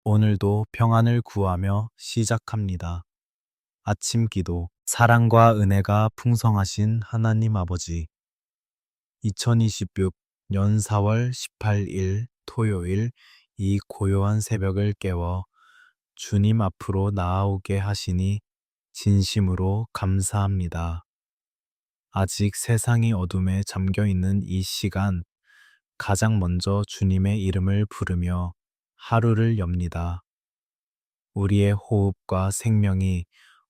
오늘도 평안을 구하며 시작합니다. 아침 기도, 사랑과 은혜가 풍성하신 하나님 아버지, 2026년 4월 18일 토요일 이 고요한 새벽을 깨워 주님 앞으로 나아오게 하시니 진심으로 감사합니다. 아직 세상이 어둠에 잠겨 있는 이 시간, 가장 먼저 주님의 이름을 부르며 하루를 엽니다. 우리의 호흡과 생명이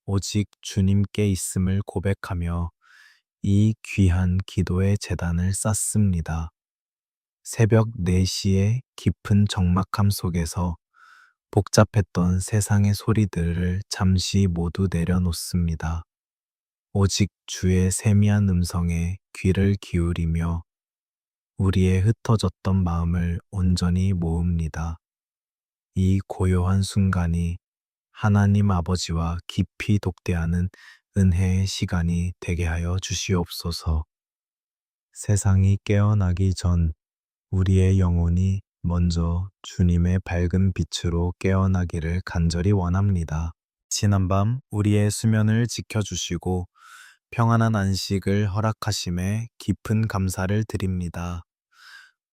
오직 주님께 있음을 고백하며 이 귀한 기도의 제단을 쌓습니다. 새벽 4시의 깊은 적막함 속에서 복잡했던 세상의 소리들을 잠시 모두 내려놓습니다. 오직 주의 세미한 음성에 귀를 기울이며 우리의 흩어졌던 마음을 온전히 모읍니다. 이 고요한 순간이 하나님 아버지와 깊이 독대하는 은혜의 시간이 되게 하여 주시옵소서. 세상이 깨어나기 전 우리의 영혼이 먼저 주님의 밝은 빛으로 깨어나기를 간절히 원합니다. 지난밤 우리의 수면을 지켜주시고 평안한 안식을 허락하심에 깊은 감사를 드립니다.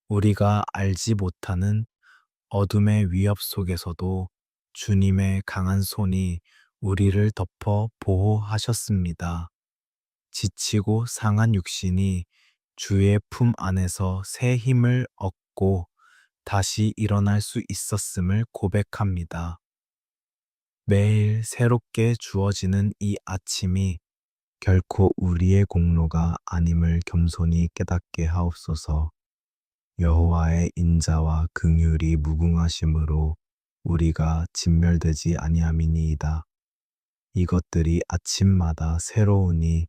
우리가 알지 못하는 어둠의 위협 속에서도 주님의 강한 손이 우리를 덮어 보호하셨습니다. 지치고 상한 육신이 주의 품 안에서 새 힘을 얻고 다시 일어날 수 있었음을 고백합니다. 매일 새롭게 주어지는 이 아침이 결코 우리의 공로가 아님을 겸손히 깨닫게 하옵소서. 여호와의 인자와 긍휼이 무궁하심으로 우리가 진멸되지 아니함이니이다. 이것들이 아침마다 새로우니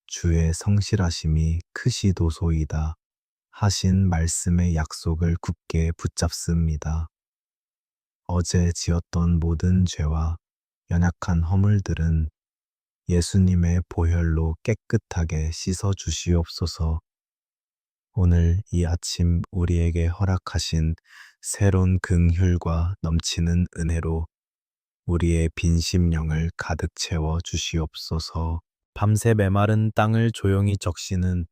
주의 성실하심이 크시도소이다. 하신 말씀의 약속을 굳게 붙잡습니다. 어제 지었던 모든 죄와 연약한 허물들은 예수님의 보혈로 깨끗하게 씻어 주시옵소서. 오늘 이 아침 우리에게 허락하신 새로운 긍휼과 넘치는 은혜로 우리의 빈 심령을 가득 채워 주시옵소서. 밤새 메마른 땅을 조용히 적시는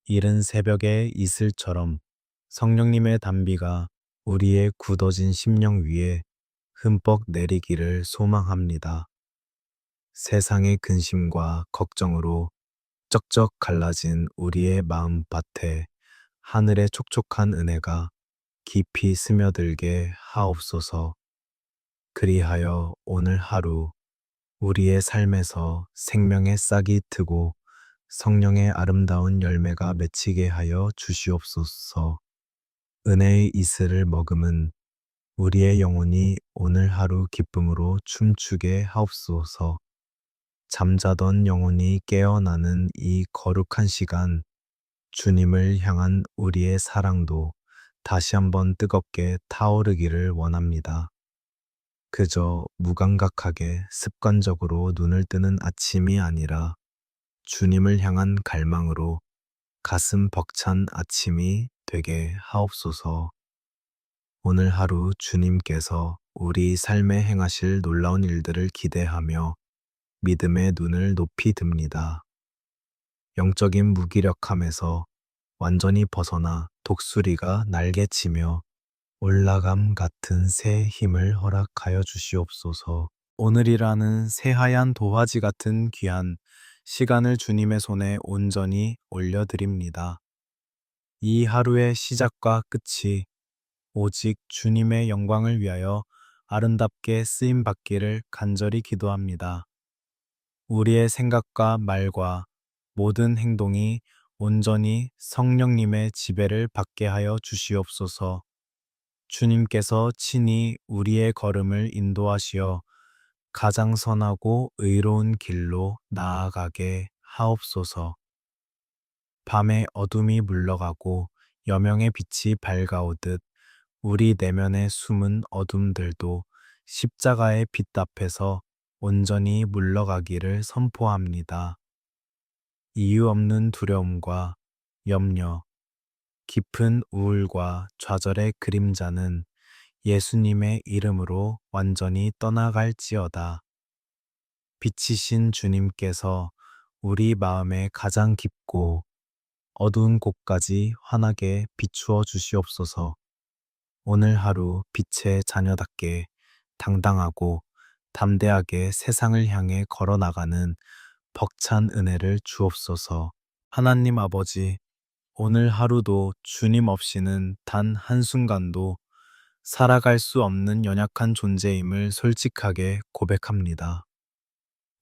이른 새벽의 이슬처럼 성령님의 단비가 우리의 굳어진 심령 위에 흠뻑 내리기를 소망합니다. 세상의 근심과 걱정으로 쩍쩍 갈라진 우리의 마음밭에 하늘의 촉촉한 은혜가 깊이 스며들게 하옵소서. 그리하여 오늘 하루 우리의 삶에서 생명의 싹이 트고 성령의 아름다운 열매가 맺히게 하여 주시옵소서. 은혜의 이슬을 머금은 우리의 영혼이 오늘 하루 기쁨으로 춤추게 하옵소서. 잠자던 영혼이 깨어나는 이 거룩한 시간, 주님을 향한 우리의 사랑도 다시 한번 뜨겁게 타오르기를 원합니다. 그저 무감각하게 습관적으로 눈을 뜨는 아침이 아니라 주님을 향한 갈망으로 가슴 벅찬 아침이 되게 하옵소서. 오늘 하루 주님께서 우리 삶에 행하실 놀라운 일들을 기대하며 믿음의 눈을 높이 듭니다. 영적인 무기력함에서 완전히 벗어나 독수리가 날개치며 올라감 같은 새 힘을 허락하여 주시옵소서. 오늘이라는 새하얀 도화지 같은 귀한 시간을 주님의 손에 온전히 올려드립니다. 이 하루의 시작과 끝이 오직 주님의 영광을 위하여 아름답게 쓰임 받기를 간절히 기도합니다. 우리의 생각과 말과 모든 행동이 온전히 성령님의 지배를 받게 하여 주시옵소서. 주님께서 친히 우리의 걸음을 인도하시어 가장 선하고 의로운 길로 나아가게 하옵소서. 밤의 어둠이 물러가고 여명의 빛이 밝아오듯 우리 내면의 숨은 어둠들도 십자가의 빛 앞에서 온전히 물러가기를 선포합니다. 이유 없는 두려움과 염려, 깊은 우울과 좌절의 그림자는 예수님의 이름으로 완전히 떠나갈지어다. 빛이신 주님께서 우리 마음에 가장 깊고 어두운 곳까지 환하게 비추어 주시옵소서. 오늘 하루 빛의 자녀답게 당당하고 담대하게 세상을 향해 걸어 나가는 벅찬 은혜를 주옵소서. 하나님 아버지, 오늘 하루도 주님 없이는 단 한순간도 살아갈 수 없는 연약한 존재임을 솔직하게 고백합니다.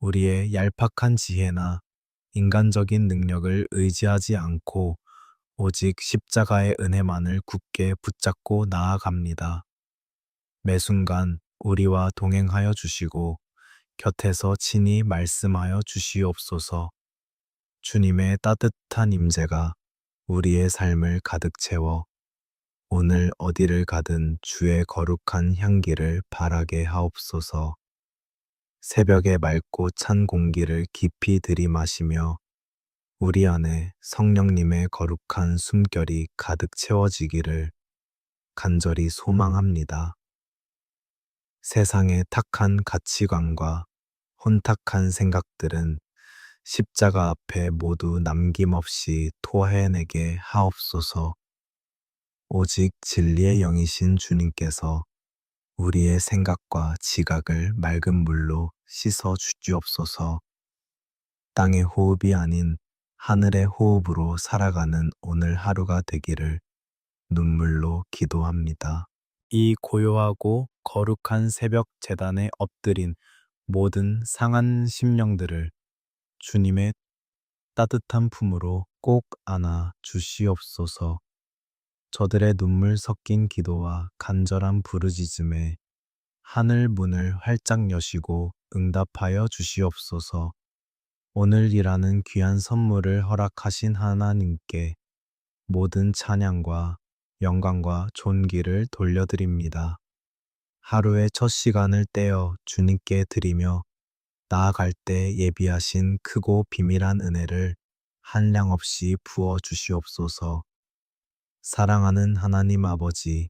우리의 얄팍한 지혜나 인간적인 능력을 의지하지 않고 오직 십자가의 은혜만을 굳게 붙잡고 나아갑니다. 매 순간 우리와 동행하여 주시고 곁에서 친히 말씀하여 주시옵소서. 주님의 따뜻한 임재가 우리의 삶을 가득 채워 오늘 어디를 가든 주의 거룩한 향기를 바라게 하옵소서. 새벽의 맑고 찬 공기를 깊이 들이마시며 우리 안에 성령님의 거룩한 숨결이 가득 채워지기를 간절히 소망합니다. 세상의 탁한 가치관과 혼탁한 생각들은 십자가 앞에 모두 남김없이 토해내게 하옵소서. 오직 진리의 영이신 주님께서 우리의 생각과 지각을 맑은 물로 씻어 주시옵소서. 땅의 호흡이 아닌 하늘의 호흡으로 살아가는 오늘 하루가 되기를 눈물로 기도합니다. 이 고요하고 거룩한 새벽 제단에 엎드린 모든 상한 심령들을 주님의 따뜻한 품으로 꼭 안아 주시옵소서. 저들의 눈물 섞인 기도와 간절한 부르짖음에 하늘 문을 활짝 여시고 응답하여 주시옵소서. 오늘이라는 귀한 선물을 허락하신 하나님께 모든 찬양과 영광과 존귀를 돌려드립니다. 하루의 첫 시간을 떼어 주님께 드리며 나아갈 때 예비하신 크고 비밀한 은혜를 한량 없이 부어 주시옵소서. 사랑하는 하나님 아버지,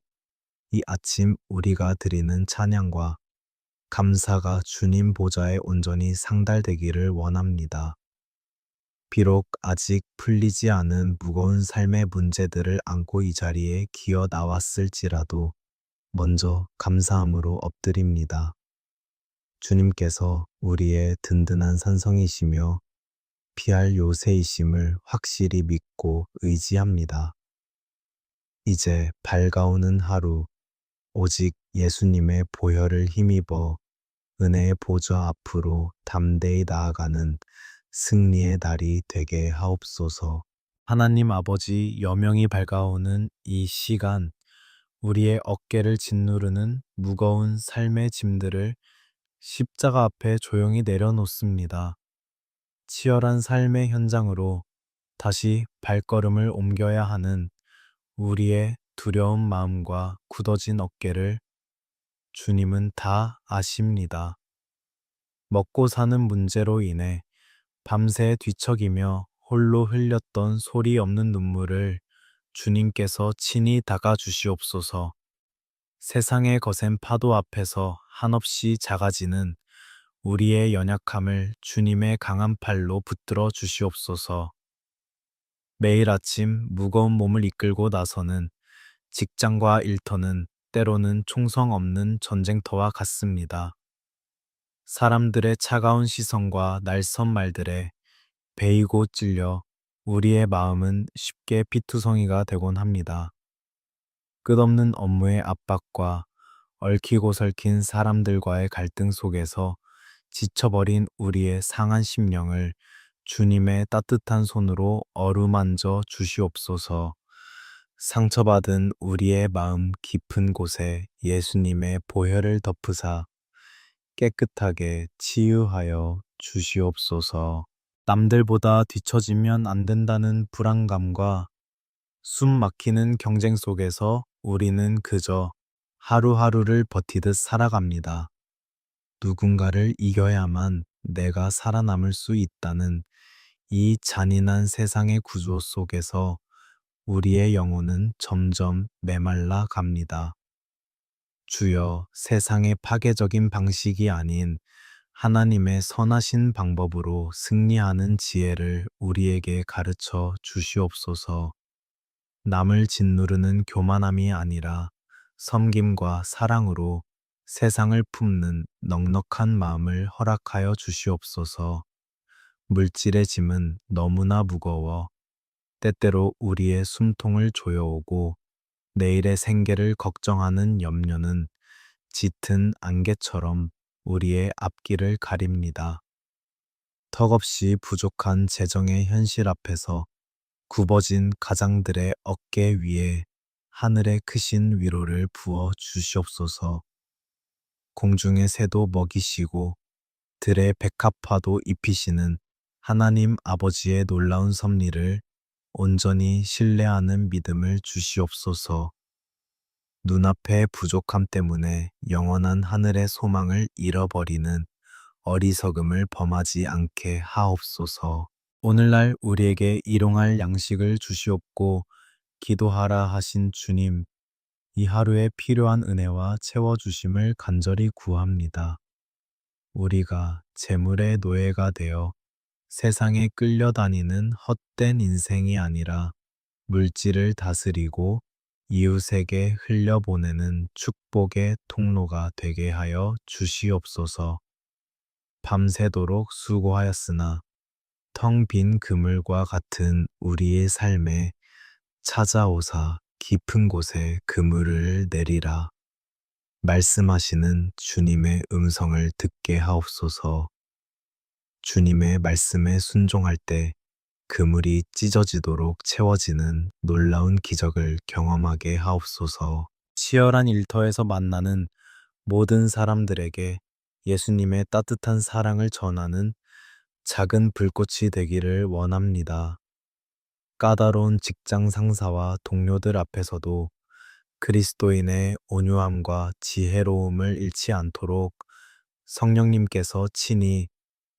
이 아침 우리가 드리는 찬양과 감사가 주님 보좌에 온전히 상달되기를 원합니다. 비록 아직 풀리지 않은 무거운 삶의 문제들을 안고 이 자리에 기어 나왔을지라도 먼저 감사함으로 엎드립니다. 주님께서 우리의 든든한 산성이시며 피할 요새이심을 확실히 믿고 의지합니다. 이제 밝아오는 하루, 오직 예수님의 보혈을 힘입어 은혜의 보좌 앞으로 담대히 나아가는 승리의 날이 되게 하옵소서. 하나님 아버지, 여명이 밝아오는 이 시간, 우리의 어깨를 짓누르는 무거운 삶의 짐들을 십자가 앞에 조용히 내려놓습니다. 치열한 삶의 현장으로 다시 발걸음을 옮겨야 하는 우리의 두려운 마음과 굳어진 어깨를 주님은 다 아십니다. 먹고 사는 문제로 인해 밤새 뒤척이며 홀로 흘렸던 소리 없는 눈물을 주님께서 친히 닦아 주시옵소서. 세상의 거센 파도 앞에서 한없이 작아지는 우리의 연약함을 주님의 강한 팔로 붙들어 주시옵소서. 매일 아침 무거운 몸을 이끌고 나서는 직장과 일터는 때로는 총성 없는 전쟁터와 같습니다. 사람들의 차가운 시선과 날선 말들에 베이고 찔려 우리의 마음은 쉽게 피투성이가 되곤 합니다. 끝없는 업무의 압박과 얽히고 설킨 사람들과의 갈등 속에서 지쳐버린 우리의 상한 심령을 주님의 따뜻한 손으로 어루만져 주시옵소서. 상처받은 우리의 마음 깊은 곳에 예수님의 보혈을 덮으사 깨끗하게 치유하여 주시옵소서. 남들보다 뒤처지면 안 된다는 불안감과 숨 막히는 경쟁 속에서 우리는 그저 하루하루를 버티듯 살아갑니다. 누군가를 이겨야만 내가 살아남을 수 있다는 이 잔인한 세상의 구조 속에서 우리의 영혼은 점점 메말라 갑니다. 주여, 세상의 파괴적인 방식이 아닌 하나님의 선하신 방법으로 승리하는 지혜를 우리에게 가르쳐 주시옵소서. 남을 짓누르는 교만함이 아니라 섬김과 사랑으로 세상을 품는 넉넉한 마음을 허락하여 주시옵소서. 물질의 짐은 너무나 무거워 때때로 우리의 숨통을 조여오고 내일의 생계를 걱정하는 염려는 짙은 안개처럼 우리의 앞길을 가립니다. 턱없이 부족한 재정의 현실 앞에서 굽어진 가장들의 어깨 위에 하늘의 크신 위로를 부어 주시옵소서. 공중의 새도 먹이시고 들의 백합화도 입히시는 하나님 아버지의 놀라운 섭리를 온전히 신뢰하는 믿음을 주시옵소서. 눈앞의 부족함 때문에 영원한 하늘의 소망을 잃어버리는 어리석음을 범하지 않게 하옵소서. 오늘날 우리에게 일용할 양식을 주시옵고 기도하라 하신 주님, 이 하루에 필요한 은혜와 채워주심을 간절히 구합니다. 우리가 재물의 노예가 되어 세상에 끌려다니는 헛된 인생이 아니라 물질을 다스리고 이웃에게 흘려보내는 축복의 통로가 되게 하여 주시옵소서. 밤새도록 수고하였으나 텅 빈 그물과 같은 우리의 삶에 찾아오사 깊은 곳에 그물을 내리라. 말씀하시는 주님의 음성을 듣게 하옵소서. 주님의 말씀에 순종할 때 그물이 찢어지도록 채워지는 놀라운 기적을 경험하게 하옵소서. 치열한 일터에서 만나는 모든 사람들에게 예수님의 따뜻한 사랑을 전하는 작은 불꽃이 되기를 원합니다. 까다로운 직장 상사와 동료들 앞에서도 그리스도인의 온유함과 지혜로움을 잃지 않도록 성령님께서 친히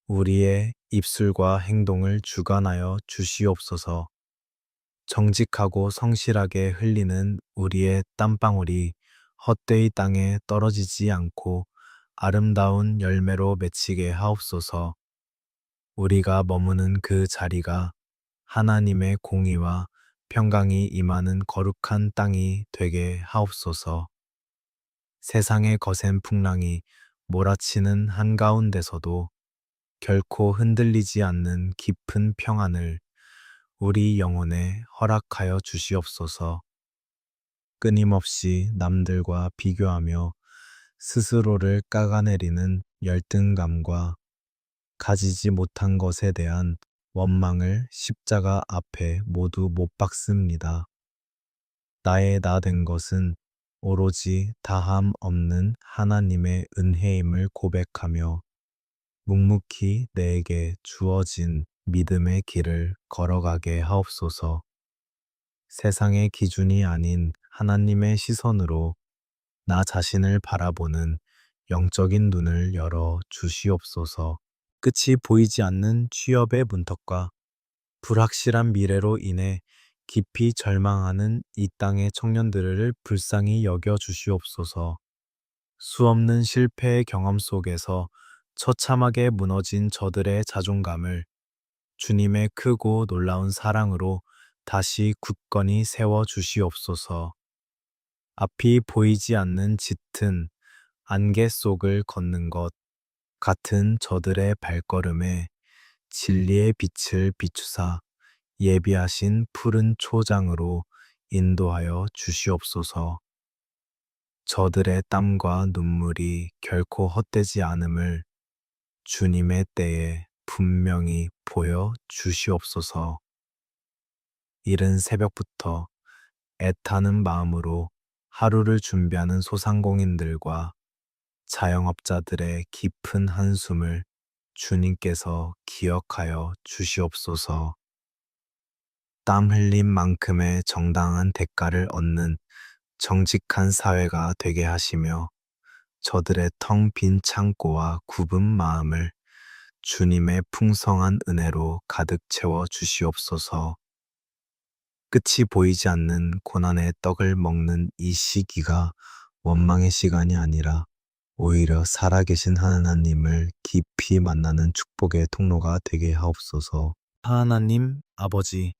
우리의 입술과 행동을 주관하여 주시옵소서. 정직하고 성실하게 흘리는 우리의 땀방울이 헛되이 땅에 떨어지지 않고 아름다운 열매로 맺히게 하옵소서. 우리가 머무는 그 자리가 하나님의 공의와 평강이 임하는 거룩한 땅이 되게 하옵소서. 세상의 거센 풍랑이 몰아치는 한가운데서도 결코 흔들리지 않는 깊은 평안을 우리 영혼에 허락하여 주시옵소서. 끊임없이 남들과 비교하며 스스로를 깎아내리는 열등감과 가지지 못한 것에 대한 원망을 십자가 앞에 모두 못 박습니다. 나의 나 된 것은 오로지 다함 없는 하나님의 은혜임을 고백하며 묵묵히 내게 주어진 믿음의 길을 걸어가게 하옵소서. 세상의 기준이 아닌 하나님의 시선으로 나 자신을 바라보는 영적인 눈을 열어 주시옵소서. 끝이 보이지 않는 취업의 문턱과 불확실한 미래로 인해 깊이 절망하는 이 땅의 청년들을 불쌍히 여겨 주시옵소서. 수없는 실패의 경험 속에서 처참하게 무너진 저들의 자존감을 주님의 크고 놀라운 사랑으로 다시 굳건히 세워 주시옵소서. 앞이 보이지 않는 짙은 안개 속을 걷는 것 같은 저들의 발걸음에 진리의 빛을 비추사 예비하신 푸른 초장으로 인도하여 주시옵소서. 저들의 땀과 눈물이 결코 헛되지 않음을 주님의 때에 분명히 보여 주시옵소서. 이른 새벽부터 애타는 마음으로 하루를 준비하는 소상공인들과 자영업자들의 깊은 한숨을 주님께서 기억하여 주시옵소서. 땀 흘린 만큼의 정당한 대가를 얻는 정직한 사회가 되게 하시며 저들의 텅 빈 창고와 굽은 마음을 주님의 풍성한 은혜로 가득 채워 주시옵소서. 끝이 보이지 않는 고난의 떡을 먹는 이 시기가 원망의 시간이 아니라 오히려 살아계신 하나님을 깊이 만나는 축복의 통로가 되게 하옵소서. 하나님 아버지,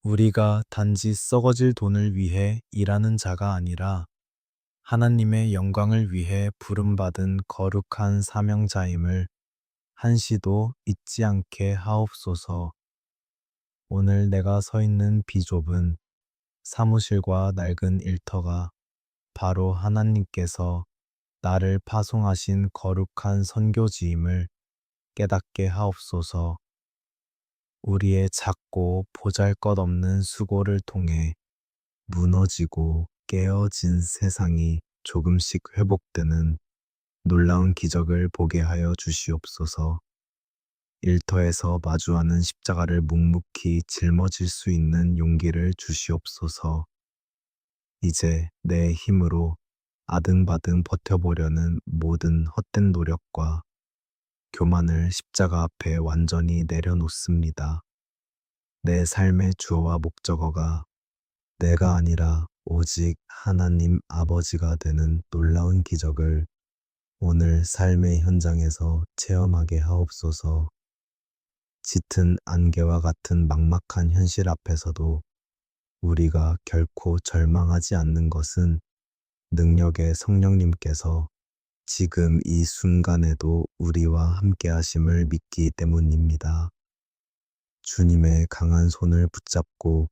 우리가 단지 썩어질 돈을 위해 일하는 자가 아니라 하나님의 영광을 위해 부름받은 거룩한 사명자임을 한시도 잊지 않게 하옵소서. 오늘 내가 서 있는 비좁은 사무실과 낡은 일터가 바로 하나님께서 나를 파송하신 거룩한 선교지임을 깨닫게 하옵소서. 우리의 작고 보잘것없는 수고를 통해 무너지고 깨어진 세상이 조금씩 회복되는 놀라운 기적을 보게 하여 주시옵소서. 일터에서 마주하는 십자가를 묵묵히 짊어질 수 있는 용기를 주시옵소서. 이제 내 힘으로 아등바등 버텨보려는 모든 헛된 노력과 교만을 십자가 앞에 완전히 내려놓습니다. 내 삶의 주어와 목적어가 내가 아니라 오직 하나님 아버지가 되는 놀라운 기적을 오늘 삶의 현장에서 체험하게 하옵소서. 짙은 안개와 같은 막막한 현실 앞에서도 우리가 결코 절망하지 않는 것은 능력의 성령님께서 지금 이 순간에도 우리와 함께 하심을 믿기 때문입니다. 주님의 강한 손을 붙잡고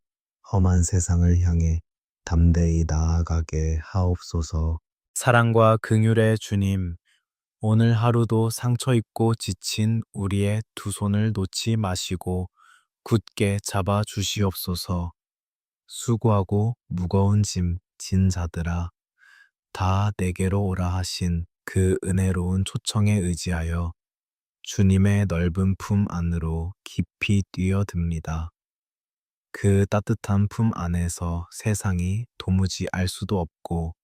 험한 세상을 향해 담대히 나아가게 하옵소서. 사랑과 긍휼의 주님, 오늘 하루도 상처 입고 지친 우리의 두 손을 놓지 마시고 굳게 잡아 주시옵소서. 수고하고 무거운 짐 진 자들아, 다 내게로 오라 하신 그 은혜로운 초청에 의지하여 주님의 넓은 품 안으로 깊이 뛰어듭니다. 그 따뜻한 품 안에서 세상이 도무지 알 수도 없고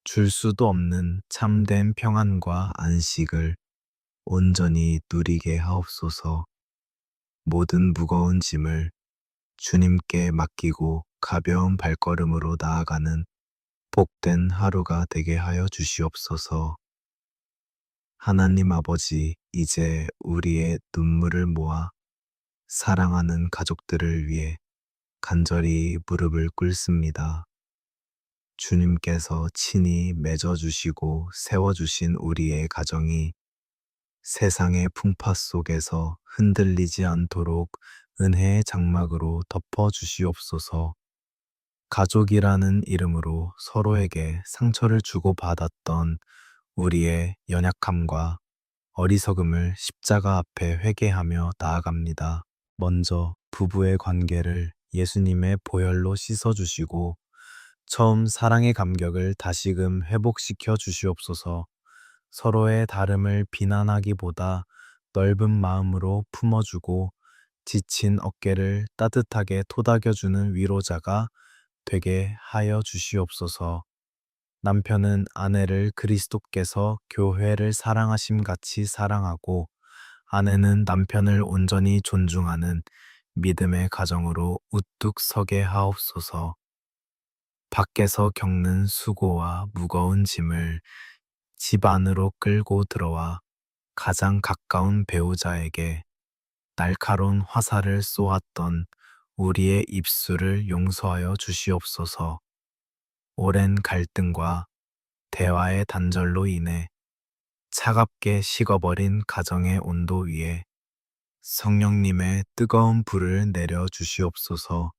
줄 수도 없는 참된 평안과 안식을 온전히 누리게 하옵소서. 모든 무거운 짐을 주님께 맡기고 가벼운 발걸음으로 나아가는 복된 하루가 되게 하여 주시옵소서. 하나님 아버지, 이제 우리의 눈물을 모아 사랑하는 가족들을 위해 간절히 무릎을 꿇습니다. 주님께서 친히 맺어주시고 세워주신 우리의 가정이 세상의 풍파 속에서 흔들리지 않도록 은혜의 장막으로 덮어주시옵소서. 가족이라는 이름으로 서로에게 상처를 주고받았던 우리의 연약함과 어리석음을 십자가 앞에 회개하며 나아갑니다. 먼저 부부의 관계를 예수님의 보혈로 씻어주시고 처음 사랑의 감격을 다시금 회복시켜 주시옵소서. 서로의 다름을 비난하기보다 넓은 마음으로 품어주고 지친 어깨를 따뜻하게 토닥여주는 위로자가 되게 하여 주시옵소서. 남편은 아내를 그리스도께서 교회를 사랑하심 같이 사랑하고 아내는 남편을 온전히 존중하는 믿음의 가정으로 우뚝 서게 하옵소서. 밖에서 겪는 수고와 무거운 짐을 집 안으로 끌고 들어와 가장 가까운 배우자에게 날카로운 화살을 쏘았던 우리의 입술을 용서하여 주시옵소서. 오랜 갈등과 대화의 단절로 인해 차갑게 식어버린 가정의 온도 위에 성령님의 뜨거운 불을 내려 주시옵소서.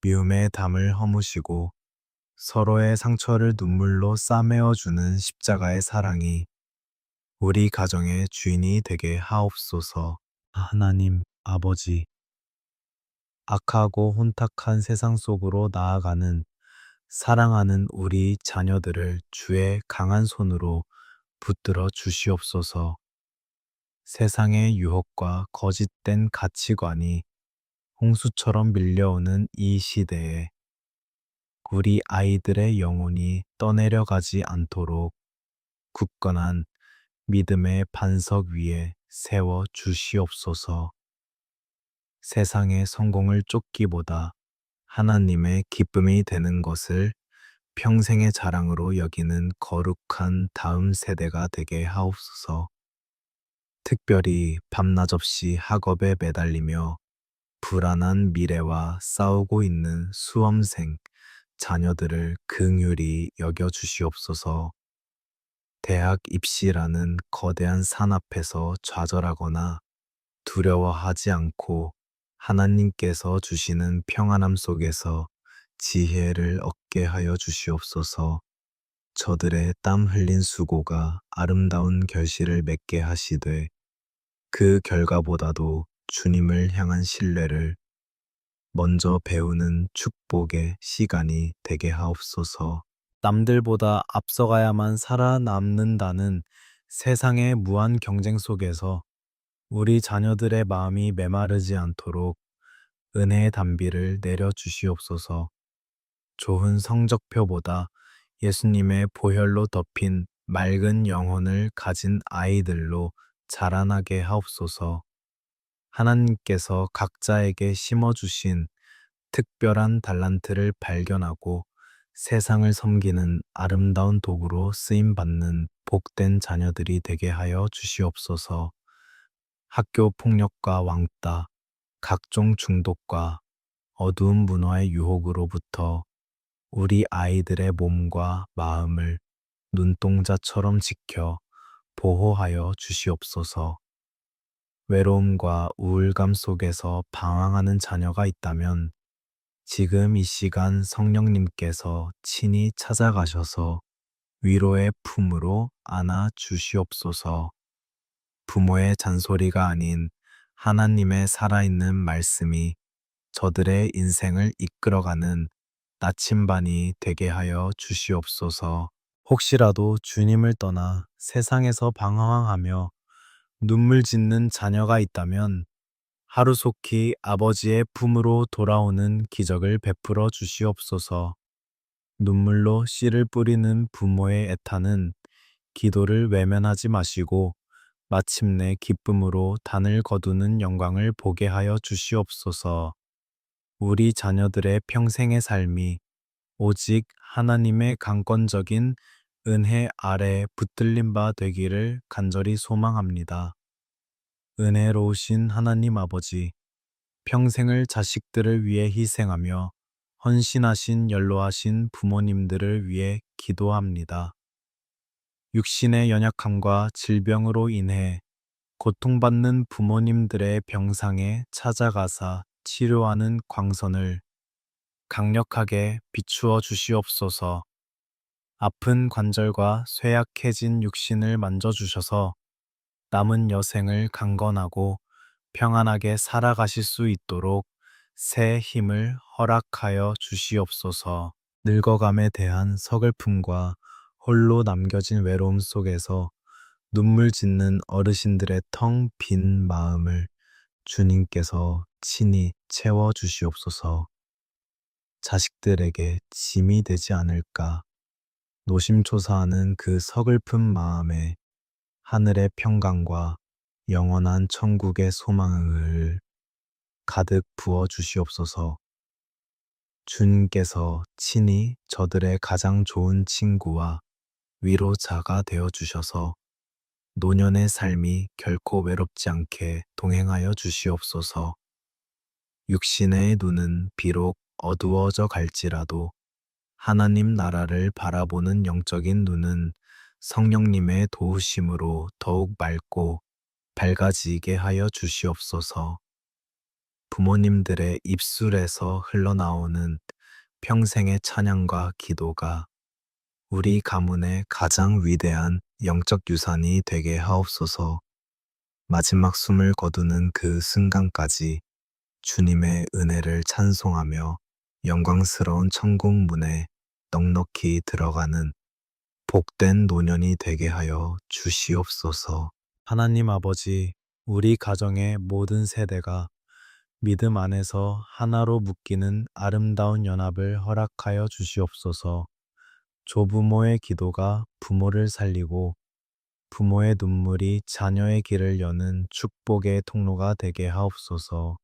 미움의 담을 허무시고 서로의 상처를 눈물로 싸매어 주는 십자가의 사랑이 우리 가정의 주인이 되게 하옵소서. 하나님 아버지, 악하고 혼탁한 세상 속으로 나아가는 사랑하는 우리 자녀들을 주의 강한 손으로 붙들어 주시옵소서. 세상의 유혹과 거짓된 가치관이 홍수처럼 밀려오는 이 시대에 우리 아이들의 영혼이 떠내려가지 않도록 굳건한 믿음의 반석 위에 세워 주시옵소서. 세상의 성공을 쫓기보다 하나님의 기쁨이 되는 것을 평생의 자랑으로 여기는 거룩한 다음 세대가 되게 하옵소서. 특별히 밤낮 없이 학업에 매달리며 불안한 미래와 싸우고 있는 수험생, 자녀들을 긍휼히 여겨 주시옵소서. 대학 입시라는 거대한 산 앞에서 좌절하거나 두려워하지 않고 하나님께서 주시는 평안함 속에서 지혜를 얻게 하여 주시옵소서. 저들의 땀 흘린 수고가 아름다운 결실을 맺게 하시되 그 결과보다도 주님을 향한 신뢰를 먼저 배우는 축복의 시간이 되게 하옵소서. 남들보다 앞서가야만 살아남는다는 세상의 무한 경쟁 속에서 우리 자녀들의 마음이 메마르지 않도록 은혜의 단비를 내려 주시옵소서. 좋은 성적표보다 예수님의 보혈로 덮인 맑은 영혼을 가진 아이들로 자라나게 하옵소서. 하나님께서 각자에게 심어주신 특별한 달란트를 발견하고 세상을 섬기는 아름다운 도구로 쓰임받는 복된 자녀들이 되게 하여 주시옵소서. 학교 폭력과 왕따, 각종 중독과 어두운 문화의 유혹으로부터 우리 아이들의 몸과 마음을 눈동자처럼 지켜 보호하여 주시옵소서. 외로움과 우울감 속에서 방황하는 자녀가 있다면 지금 이 시간 성령님께서 친히 찾아가셔서 위로의 품으로 안아 주시옵소서. 부모의 잔소리가 아닌 하나님의 살아있는 말씀이 저들의 인생을 이끌어가는 나침반이 되게 하여 주시옵소서. 혹시라도 주님을 떠나 세상에서 방황하며 눈물 짓는 자녀가 있다면 하루속히 아버지의 품으로 돌아오는 기적을 베풀어 주시옵소서. 눈물로 씨를 뿌리는 부모의 애타는 기도를 외면하지 마시고 마침내 기쁨으로 단을 거두는 영광을 보게 하여 주시옵소서. 우리 자녀들의 평생의 삶이 오직 하나님의 강권적인 은혜 아래 붙들린 바 되기를 간절히 소망합니다. 은혜로우신 하나님 아버지, 평생을 자식들을 위해 희생하며 헌신하신 연로하신 부모님들을 위해 기도합니다. 육신의 연약함과 질병으로 인해 고통받는 부모님들의 병상에 찾아가사 치료하는 광선을 강력하게 비추어 주시옵소서. 아픈 관절과 쇠약해진 육신을 만져주셔서 남은 여생을 강건하고 평안하게 살아가실 수 있도록 새 힘을 허락하여 주시옵소서. 늙어감에 대한 서글픔과 홀로 남겨진 외로움 속에서 눈물 짓는 어르신들의 텅 빈 마음을 주님께서 친히 채워 주시옵소서. 자식들에게 짐이 되지 않을까 노심초사하는 그 서글픈 마음에 하늘의 평강과 영원한 천국의 소망을 가득 부어 주시옵소서. 주님께서 친히 저들의 가장 좋은 친구와 위로자가 되어 주셔서 노년의 삶이 결코 외롭지 않게 동행하여 주시옵소서. 육신의 눈은 비록 어두워져 갈지라도 하나님 나라를 바라보는 영적인 눈은 성령님의 도우심으로 더욱 맑고 밝아지게 하여 주시옵소서. 부모님들의 입술에서 흘러나오는 평생의 찬양과 기도가 우리 가문의 가장 위대한 영적 유산이 되게 하옵소서. 마지막 숨을 거두는 그 순간까지 주님의 은혜를 찬송하며 영광스러운 천국 문에 넉넉히 들어가는 복된 노년이 되게 하여 주시옵소서. 하나님 아버지, 우리 가정의 모든 세대가 믿음 안에서 하나로 묶이는 아름다운 연합을 허락하여 주시옵소서. 조부모의 기도가 부모를 살리고 부모의 눈물이 자녀의 길을 여는 축복의 통로가 되게 하옵소서.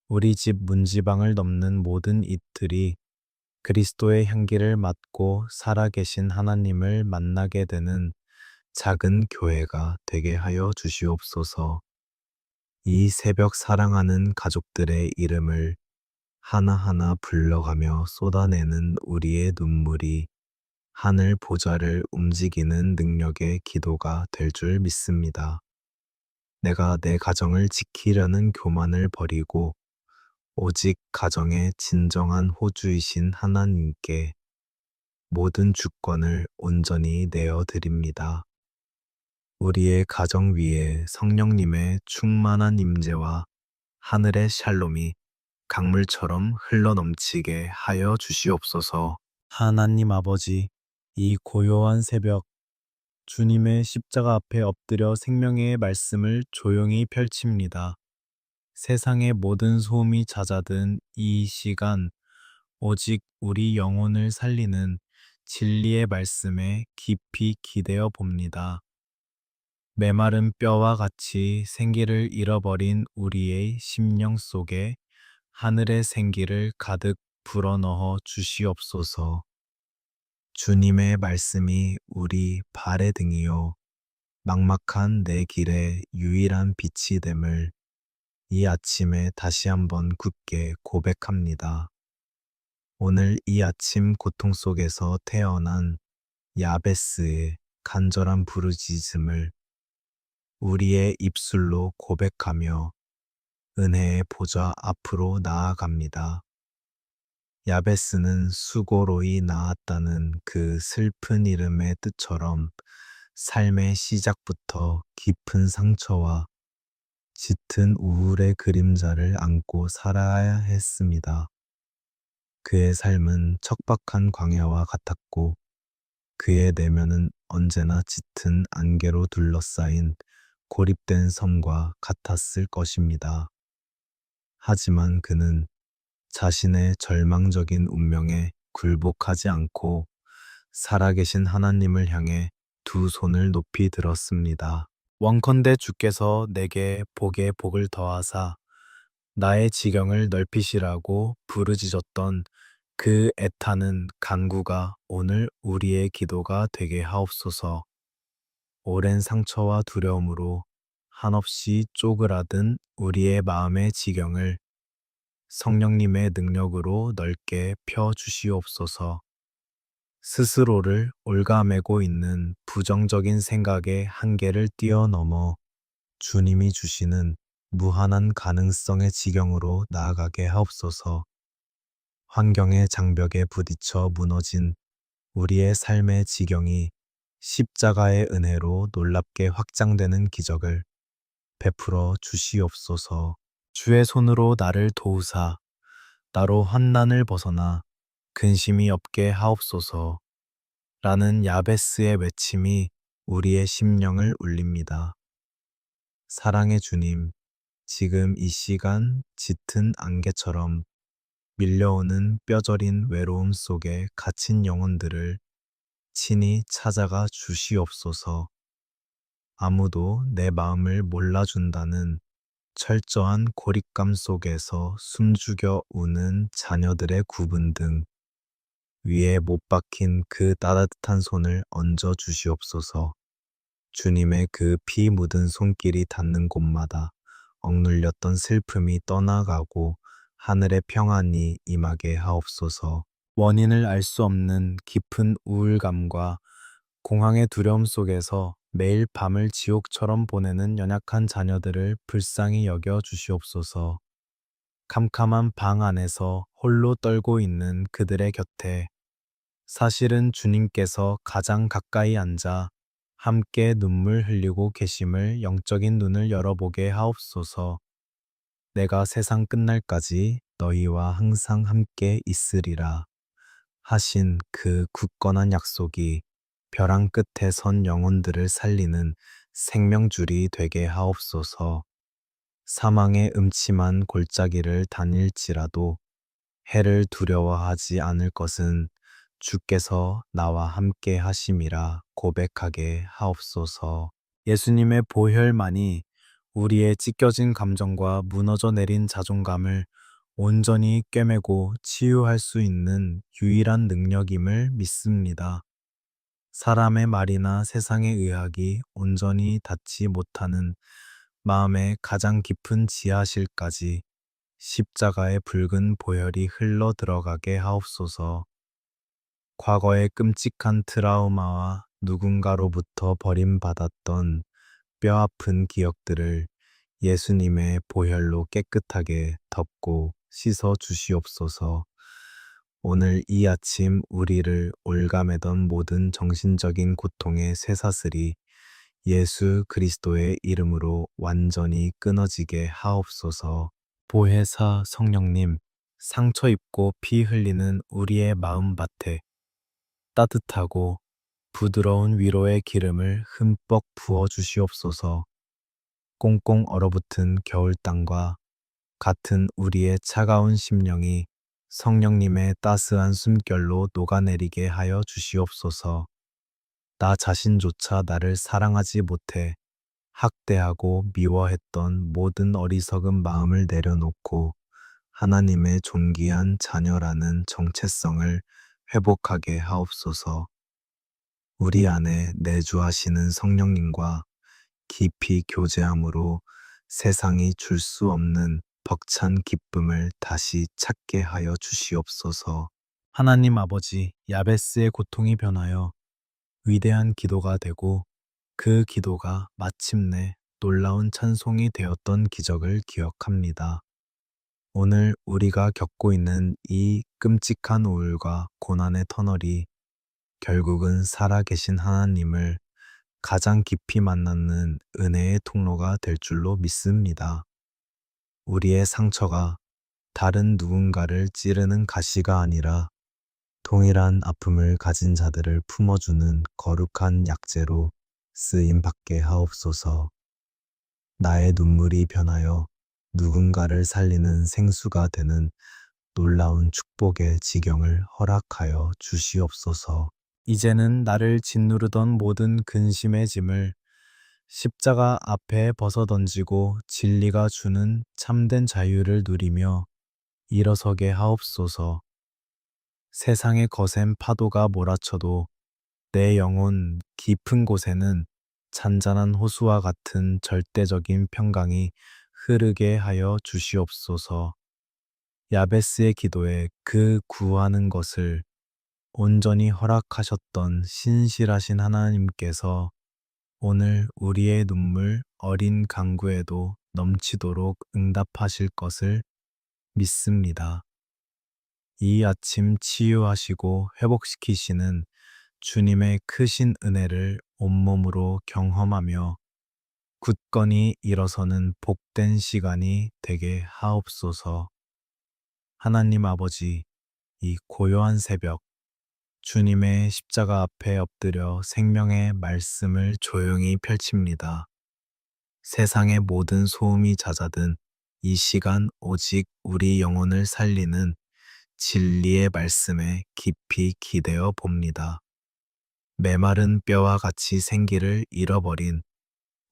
우리 집 문지방을 넘는 모든 이들이 그리스도의 향기를 맡고 살아계신 하나님을 만나게 되는 작은 교회가 되게 하여 주시옵소서. 이 새벽 사랑하는 가족들의 이름을 하나하나 불러가며 쏟아내는 우리의 눈물이 하늘 보좌를 움직이는 능력의 기도가 될 줄 믿습니다. 내가 내 가정을 지키려는 교만을 버리고 오직 가정의 진정한 호주이신 하나님께 모든 주권을 온전히 내어 드립니다. 우리의 가정 위에 성령님의 충만한 임재와 하늘의 샬롬이 강물처럼 흘러넘치게 하여 주시옵소서. 하나님 아버지, 이 고요한 새벽 주님의 십자가 앞에 엎드려 생명의 말씀을 조용히 펼칩니다. 세상의 모든 소음이 잦아든 이 시간, 오직 우리 영혼을 살리는 진리의 말씀에 깊이 기대어 봅니다. 메마른 뼈와 같이 생기를 잃어버린 우리의 심령 속에 하늘의 생기를 가득 불어넣어 주시옵소서. 주님의 말씀이 우리 발의 등이요 막막한 내 길의 유일한 빛이 됨을 이 아침에 다시 한번 굳게 고백합니다. 오늘 이 아침 고통 속에서 태어난 야베스의 간절한 부르짖음을 우리의 입술로 고백하며 은혜의 보좌 앞으로 나아갑니다. 야베스는 수고로이 나았다는 그 슬픈 이름의 뜻처럼 삶의 시작부터 깊은 상처와 짙은 우울의 그림자를 안고 살아야 했습니다. 그의 삶은 척박한 광야와 같았고 그의 내면은 언제나 짙은 안개로 둘러싸인 고립된 섬과 같았을 것입니다. 하지만 그는 자신의 절망적인 운명에 굴복하지 않고 살아계신 하나님을 향해 두 손을 높이 들었습니다. 원컨대 주께서 내게 복에 복을 더하사 나의 지경을 넓히시라고 부르짖었던 그 애타는 간구가 오늘 우리의 기도가 되게 하옵소서. 오랜 상처와 두려움으로 한없이 쪼그라든 우리의 마음의 지경을 성령님의 능력으로 넓게 펴 주시옵소서. 스스로를 옭아매고 있는 부정적인 생각의 한계를 뛰어넘어 주님이 주시는 무한한 가능성의 지경으로 나아가게 하옵소서. 환경의 장벽에 부딪혀 무너진 우리의 삶의 지경이 십자가의 은혜로 놀랍게 확장되는 기적을 베풀어 주시옵소서. 주의 손으로 나를 도우사 나로 환난을 벗어나 근심이 없게 하옵소서. 라는 야베스의 외침이 우리의 심령을 울립니다. 사랑의 주님, 지금 이 시간 짙은 안개처럼 밀려오는 뼈저린 외로움 속에 갇힌 영혼들을 친히 찾아가 주시옵소서. 아무도 내 마음을 몰라준다는 철저한 고립감 속에서 숨죽여 우는 자녀들의 구분 등 위에 못 박힌 그 따뜻한 손을 얹어 주시옵소서. 주님의 그 피 묻은 손길이 닿는 곳마다 억눌렸던 슬픔이 떠나가고 하늘의 평안이 임하게 하옵소서. 원인을 알 수 없는 깊은 우울감과 공황의 두려움 속에서 매일 밤을 지옥처럼 보내는 연약한 자녀들을 불쌍히 여겨 주시옵소서. 캄캄한 방 안에서 홀로 떨고 있는 그들의 곁에 사실은 주님께서 가장 가까이 앉아 함께 눈물 흘리고 계심을 영적인 눈을 열어보게 하옵소서. 내가 세상 끝날까지 너희와 항상 함께 있으리라 하신 그 굳건한 약속이 벼랑 끝에 선 영혼들을 살리는 생명줄이 되게 하옵소서. 사망의 음침한 골짜기를 다닐지라도 해를 두려워하지 않을 것은 주께서 나와 함께 하심이라 고백하게 하옵소서. 예수님의 보혈만이 우리의 찢겨진 감정과 무너져 내린 자존감을 온전히 꿰매고 치유할 수 있는 유일한 능력임을 믿습니다. 사람의 말이나 세상의 의학이 온전히 닿지 못하는 마음의 가장 깊은 지하실까지 십자가의 붉은 보혈이 흘러 들어가게 하옵소서. 과거의 끔찍한 트라우마와 누군가로부터 버림받았던 뼈아픈 기억들을 예수님의 보혈로 깨끗하게 덮고 씻어 주시옵소서. 오늘 이 아침 우리를 올가매던 모든 정신적인 고통의 쇠사슬이 예수 그리스도의 이름으로 완전히 끊어지게 하옵소서. 보혜사 성령님, 상처 입고 피 흘리는 우리의 마음밭에 따뜻하고 부드러운 위로의 기름을 흠뻑 부어 주시옵소서. 꽁꽁 얼어붙은 겨울 땅과 같은 우리의 차가운 심령이 성령님의 따스한 숨결로 녹아내리게 하여 주시옵소서. 나 자신조차 나를 사랑하지 못해 학대하고 미워했던 모든 어리석은 마음을 내려놓고 하나님의 존귀한 자녀라는 정체성을 회복하게 하옵소서. 우리 안에 내주하시는 성령님과 깊이 교제함으로 세상이 줄 수 없는 벅찬 기쁨을 다시 찾게 하여 주시옵소서. 하나님 아버지, 야베스의 고통이 변하여 위대한 기도가 되고 그 기도가 마침내 놀라운 찬송이 되었던 기적을 기억합니다. 오늘 우리가 겪고 있는 이 끔찍한 우울과 고난의 터널이 결국은 살아계신 하나님을 가장 깊이 만나는 은혜의 통로가 될 줄로 믿습니다. 우리의 상처가 다른 누군가를 찌르는 가시가 아니라 동일한 아픔을 가진 자들을 품어주는 거룩한 약재로 쓰임 받게 하옵소서. 나의 눈물이 변하여 누군가를 살리는 생수가 되는 놀라운 축복의 지경을 허락하여 주시옵소서. 이제는 나를 짓누르던 모든 근심의 짐을 십자가 앞에 벗어던지고 진리가 주는 참된 자유를 누리며 일어서게 하옵소서. 세상의 거센 파도가 몰아쳐도 내 영혼 깊은 곳에는 잔잔한 호수와 같은 절대적인 평강이 흐르게 하여 주시옵소서. 야베스의 기도에 그 구하는 것을 온전히 허락하셨던 신실하신 하나님께서 오늘 우리의 눈물 어린 강구에도 넘치도록 응답하실 것을 믿습니다. 이 아침 치유하시고 회복시키시는 주님의 크신 은혜를 온몸으로 경험하며 굳건히 일어서는 복된 시간이 되게 하옵소서. 하나님 아버지, 이 고요한 새벽, 주님의 십자가 앞에 엎드려 생명의 말씀을 조용히 펼칩니다. 세상의 모든 소음이 잦아든 이 시간 오직 우리 영혼을 살리는 진리의 말씀에 깊이 기대어 봅니다. 메마른 뼈와 같이 생기를 잃어버린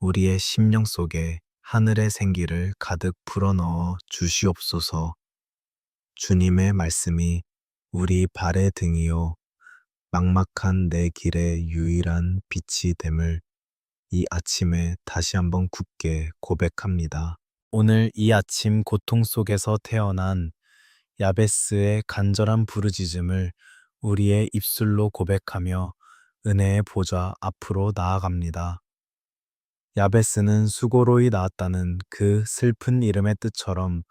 우리의 심령 속에 하늘의 생기를 가득 불어넣어 주시옵소서. 주님의 말씀이 우리 발의 등이요 막막한 내 길의 유일한 빛이 됨을 이 아침에 다시 한번 굳게 고백합니다. 오늘 이 아침 고통 속에서 태어난 야베스의 간절한 부르짖음을 우리의 입술로 고백하며 은혜의 보좌 앞으로 나아갑니다. 야베스는 수고로이 나았다는 그 슬픈 이름의 뜻처럼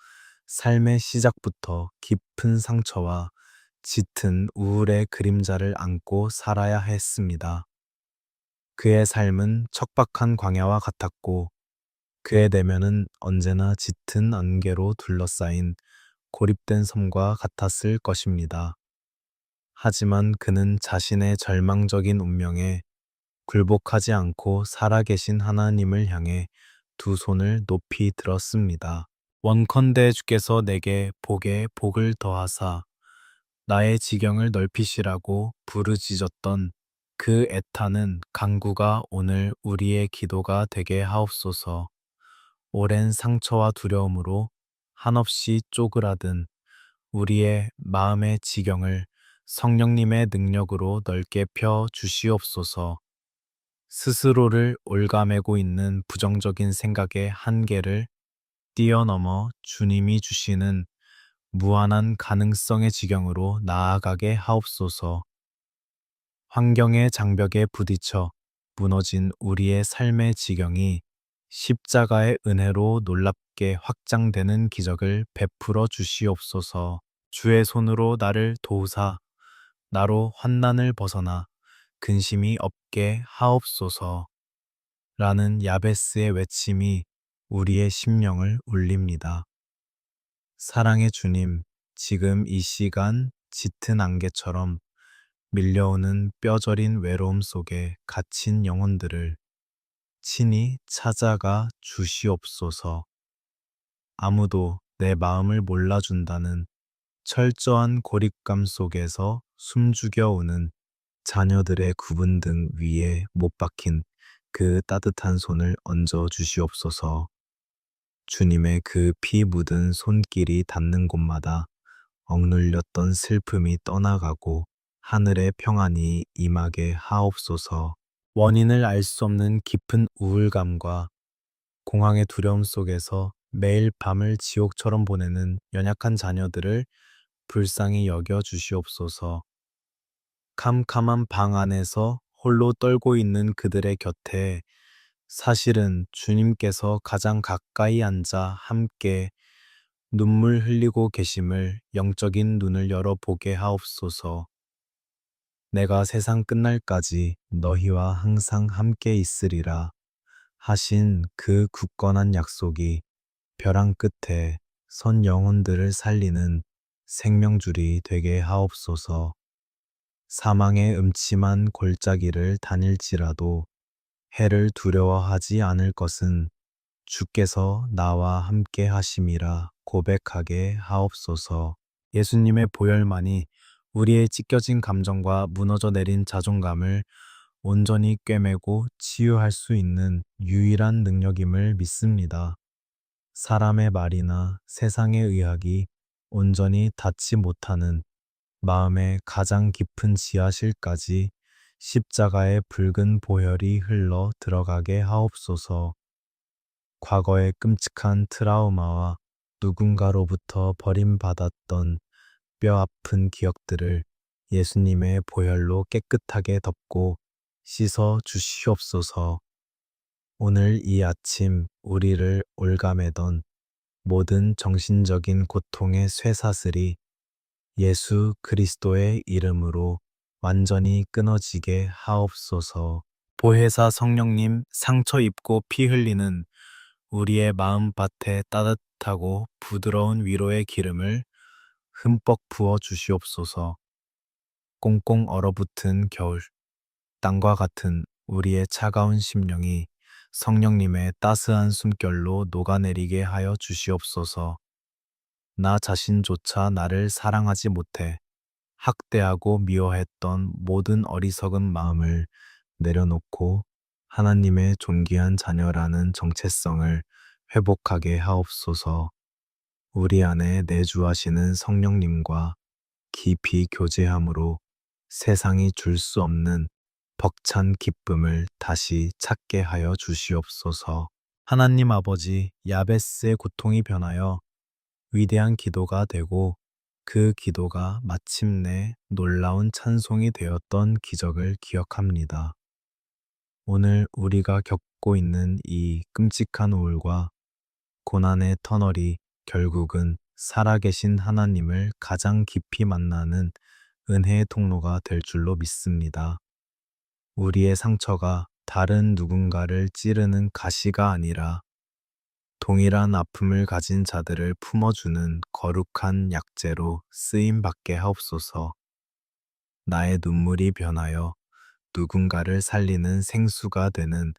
삶의 시작부터 깊은 상처와 짙은 우울의 그림자를 안고 살아야 했습니다. 그의 삶은 척박한 광야와 같았고 그의 내면은 언제나 짙은 안개로 둘러싸인 고립된 섬과 같았을 것입니다. 하지만 그는 자신의 절망적인 운명에 굴복하지 않고 살아계신 하나님을 향해 두 손을 높이 들었습니다. 원컨대 주께서 내게 복에 복을 더하사 나의 지경을 넓히시라고 부르짖었던 그 애타는 간구가 오늘 우리의 기도가 되게 하옵소서. 오랜 상처와 두려움으로 한없이 쪼그라든 우리의 마음의 지경을 성령님의 능력으로 넓게 펴 주시옵소서. 스스로를 올가매고 있는 부정적인 생각의 한계를 뛰어넘어 주님이 주시는 무한한 가능성의 지경으로 나아가게 하옵소서. 환경의 장벽에 부딪혀 무너진 우리의 삶의 지경이 십자가의 은혜로 놀랍게 확장되는 기적을 베풀어 주시옵소서. 주의 손으로 나를 도우사 나로 환난을 벗어나 근심이 없게 하옵소서. 라는 야베스의 외침이 우리의 심령을 울립니다. 사랑의 주님, 지금 이 시간 짙은 안개처럼 밀려오는 뼈저린 외로움 속에 갇힌 영혼들을 친히 찾아가 주시옵소서. 아무도 내 마음을 몰라준다는 철저한 고립감 속에서 숨죽여 오는 자녀들의 구분 등 위에 못 박힌 그 따뜻한 손을 얹어 주시옵소서. 주님의 그 피 묻은 손길이 닿는 곳마다 억눌렸던 슬픔이 떠나가고 하늘의 평안이 임하게 하옵소서. 원인을 알 수 없는 깊은 우울감과 공황의 두려움 속에서 매일 밤을 지옥처럼 보내는 연약한 자녀들을 불쌍히 여겨 주시옵소서. 캄캄한 방 안에서 홀로 떨고 있는 그들의 곁에 사실은 주님께서 가장 가까이 앉아 함께 눈물 흘리고 계심을 영적인 눈을 열어 보게 하옵소서. 내가 세상 끝날까지 너희와 항상 함께 있으리라 하신 그 굳건한 약속이 벼랑 끝에 선 영혼들을 살리는 생명줄이 되게 하옵소서. 사망의 음침한 골짜기를 다닐지라도 해를 두려워하지 않을 것은 주께서 나와 함께 하심이라 고백하게 하옵소서. 예수님의 보혈만이 우리의 찢겨진 감정과 무너져 내린 자존감을 온전히 꿰매고 치유할 수 있는 유일한 능력임을 믿습니다. 사람의 말이나 세상의 의학이 온전히 닿지 못하는 마음의 가장 깊은 지하실까지 십자가의 붉은 보혈이 흘러 들어가게 하옵소서. 과거의 끔찍한 트라우마와 누군가로부터 버림받았던 뼈 아픈 기억들을 예수님의 보혈로 깨끗하게 덮고 씻어 주시옵소서. 오늘 이 아침 우리를 올가매던 모든 정신적인 고통의 쇠사슬이 예수 그리스도의 이름으로 완전히 끊어지게 하옵소서. 보혜사 성령님, 상처 입고 피 흘리는 우리의 마음밭에 따뜻하고 부드러운 위로의 기름을 흠뻑 부어 주시옵소서. 꽁꽁 얼어붙은 겨울, 땅과 같은 우리의 차가운 심령이 성령님의 따스한 숨결로 녹아내리게 하여 주시옵소서. 나 자신조차 나를 사랑하지 못해 학대하고 미워했던 모든 어리석은 마음을 내려놓고 하나님의 존귀한 자녀라는 정체성을 회복하게 하옵소서. 우리 안에 내주하시는 성령님과 깊이 교제함으로 세상이 줄 수 없는 벅찬 기쁨을 다시 찾게 하여 주시옵소서. 하나님 아버지, 야베스의 고통이 변하여 위대한 기도가 되고 그 기도가 마침내 놀라운 찬송이 되었던 기적을 기억합니다. 오늘 우리가 겪고 있는 이 끔찍한 우울과 고난의 터널이 결국은 살아계신 하나님을 가장 깊이 만나는 은혜의 통로가 될 줄로 믿습니다. 우리의 상처가 다른 누군가를 찌르는 가시가 아니라 동일한 아픔을 가진 자들을 품어주는 거룩한 약재로 쓰임 받게 하옵소서. 나의 눈물이 변하여 누군가를 살리는 생수가 되는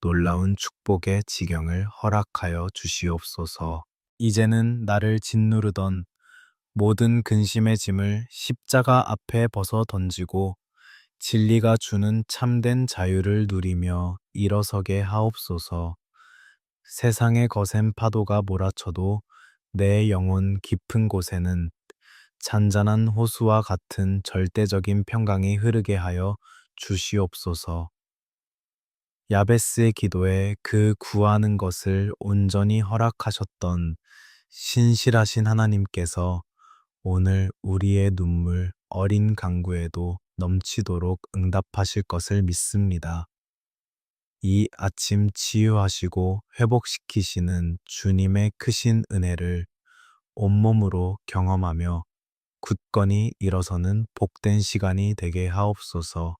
놀라운 축복의 지경을 허락하여 주시옵소서. 이제는 나를 짓누르던 모든 근심의 짐을 십자가 앞에 벗어 던지고 진리가 주는 참된 자유를 누리며 일어서게 하옵소서. 세상의 거센 파도가 몰아쳐도 내 영혼 깊은 곳에는 잔잔한 호수와 같은 절대적인 평강이 흐르게 하여 주시옵소서. 야베스의 기도에 그 구하는 것을 온전히 허락하셨던 신실하신 하나님께서 오늘 우리의 눈물 어린 강구에도 넘치도록 응답하실 것을 믿습니다. 이 아침 치유하시고 회복시키시는 주님의 크신 은혜를 온몸으로 경험하며 굳건히 일어서는 복된 시간이 되게 하옵소서.